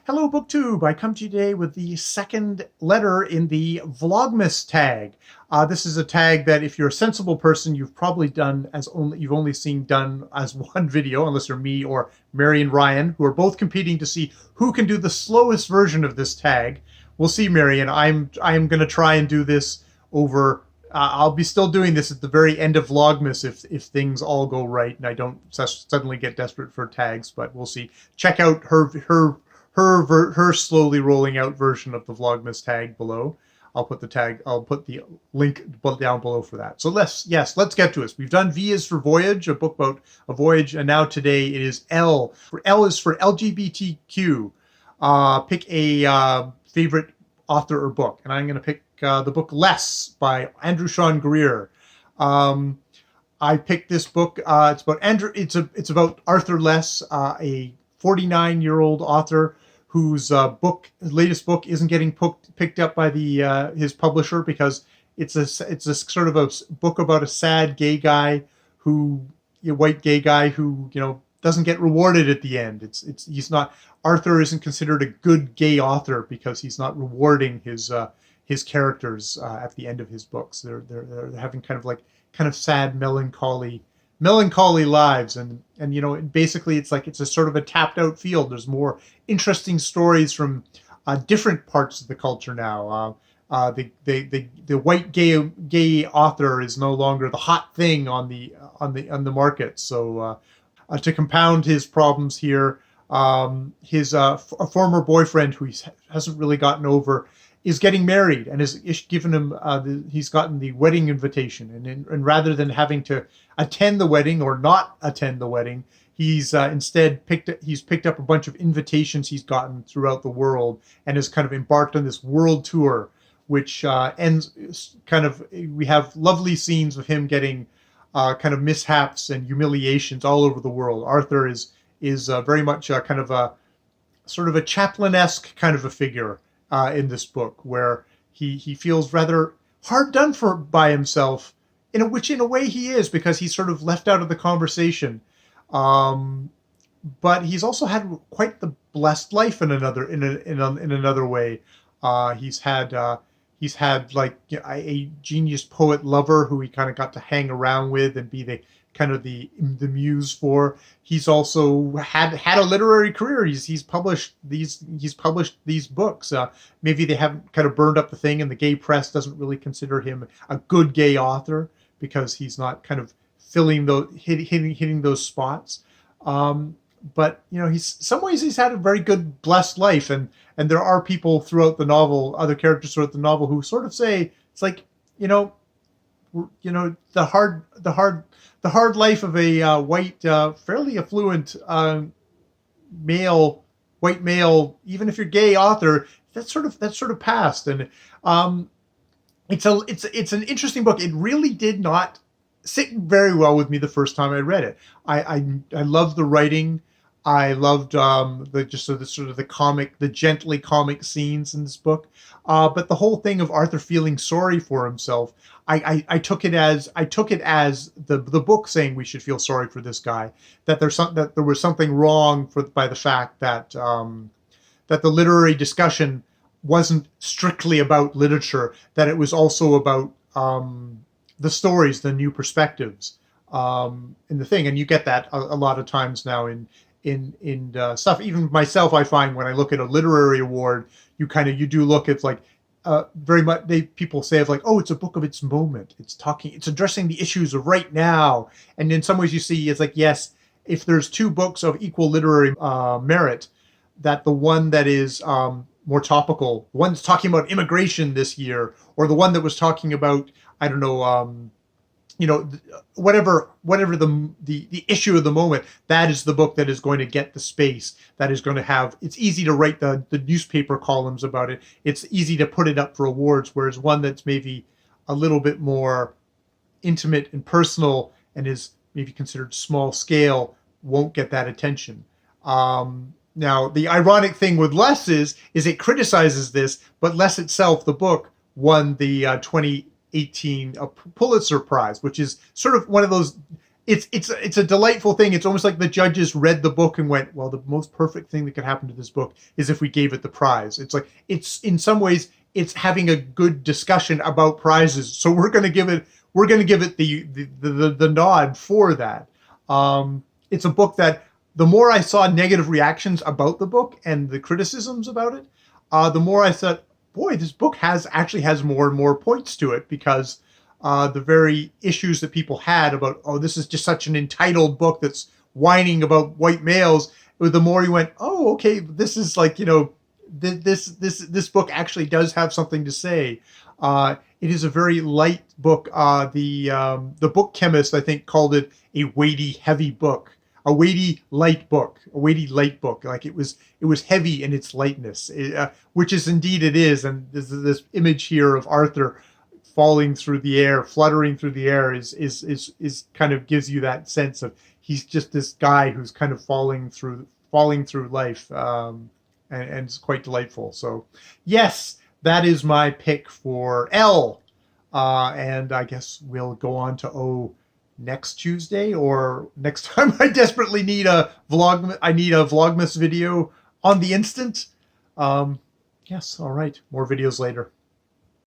Hello, BookTube. I come to you today with the second letter in the Vlogmas Tag. This is a tag that, if you're a sensible person, you've probably done you've only seen done as one video, unless you're me or Mary and Ryan, who are both competing to see who can do the slowest version of this tag. We'll see, Mary, and I'm going to try and do this over. I'll be still doing this at the very end of Vlogmas if things all go right and I don't suddenly get desperate for tags. But we'll see. Check out her slowly rolling out version of the Vlogmas tag below. I'll put the link down below for that. So let's get to it. We've done V is for Voyage, a book about a voyage, and now today it is L. L is for LGBTQ. Pick a favorite author or book, and I'm going to pick the book Less by Shawn Greer. I picked this book. It's about Arthur Less, a 49-year-old author whose latest book isn't getting picked up by his publisher because it's a sort of a book about a sad gay guy white gay guy who doesn't get rewarded at the end. Arthur isn't considered a good gay author because he's not rewarding his characters at the end of his books. They're having kind of sad melancholy lives, and basically it's a sort of a tapped out field. There's more interesting stories from different parts of the culture now. The white gay author is no longer the hot thing on the market. So to compound his problems here, his a former boyfriend who he hasn't really gotten over is getting married and has given him he's gotten the wedding invitation, and rather than having to attend the wedding or not attend the wedding, he's instead picked up a bunch of invitations he's gotten throughout the world and has kind of embarked on this world tour, which ends we have lovely scenes of him getting kind of mishaps and humiliations all over the world. Arthur is very much kind of a sort of a Chaplin-esque kind of a figure in this book, where he feels rather hard done for by himself, which in a way he is, because he's sort of left out of the conversation. But he's also had quite the blessed life in another way. He's had like a genius poet lover who he kind of got to hang around with and be the muse for. He's also had a literary career. He's published these books. Maybe they haven't kind of burned up the thing, and the gay press doesn't really consider him a good gay author because he's not kind of filling those hitting those spots. But some ways he's had a very good blessed life, and there are people throughout the novel, other characters throughout the novel, who sort of say it's like the hard life of a white, fairly affluent white male, even if you're gay author, that's sort of past. And it's an interesting book. It really did not sit very well with me the first time I read it. I loved the writing. I loved the gently comic scenes in this book. But the whole thing of Arthur feeling sorry for himself, I took it as the book saying we should feel sorry for this guy, that there was something wrong by the fact that that the literary discussion wasn't strictly about literature, that it was also about the stories, the new perspectives in the thing. And you get that a lot of times now in stuff. Even myself, I find when I look at a literary award, you do look at very much people say of oh, it's a book of its moment. It's addressing the issues of right now. And in some ways you see it's yes, if there's two books of equal literary merit, that the one that is more topical, the one that's talking about immigration this year, or the one that was talking about, I don't know, whatever the issue of the moment, that is the book that is going to get the space, that is going to have, it's easy to write the newspaper columns about it. It's easy to put it up for awards, whereas one that's maybe a little bit more intimate and personal and is maybe considered small scale won't get that attention. Now, the ironic thing with Less is it criticizes this, but Less itself, the book, won the 2018 Pulitzer Prize, which is sort of one of those it's a delightful thing. It's almost like the judges read the book and went, well, the most perfect thing that could happen to this book is if we gave it the prize. It's like, it's in some ways it's having a good discussion about prizes. So we're going to give it the nod for that. It's a book that the more I saw negative reactions about the book and the criticisms about it, the more I thought, boy, this book actually has more and more points to it, because the very issues that people had about, oh, this is just such an entitled book that's whining about white males, the more you went, oh, okay, this is like, this book actually does have something to say. It is a very light book. The book chemist, I think, called it a weighty, heavy book. A weighty, light book. A weighty, light book. Like it was heavy in its lightness, which is indeed it is. And this image here of Arthur falling through the air, fluttering through the air, is kind of gives you that sense of he's just this guy who's kind of falling through life, and it's quite delightful. So, yes, that is my pick for L, and I guess we'll go on to O next Tuesday, or next time I desperately need a Vlogmas video on the instant. Yes, all right, more videos later.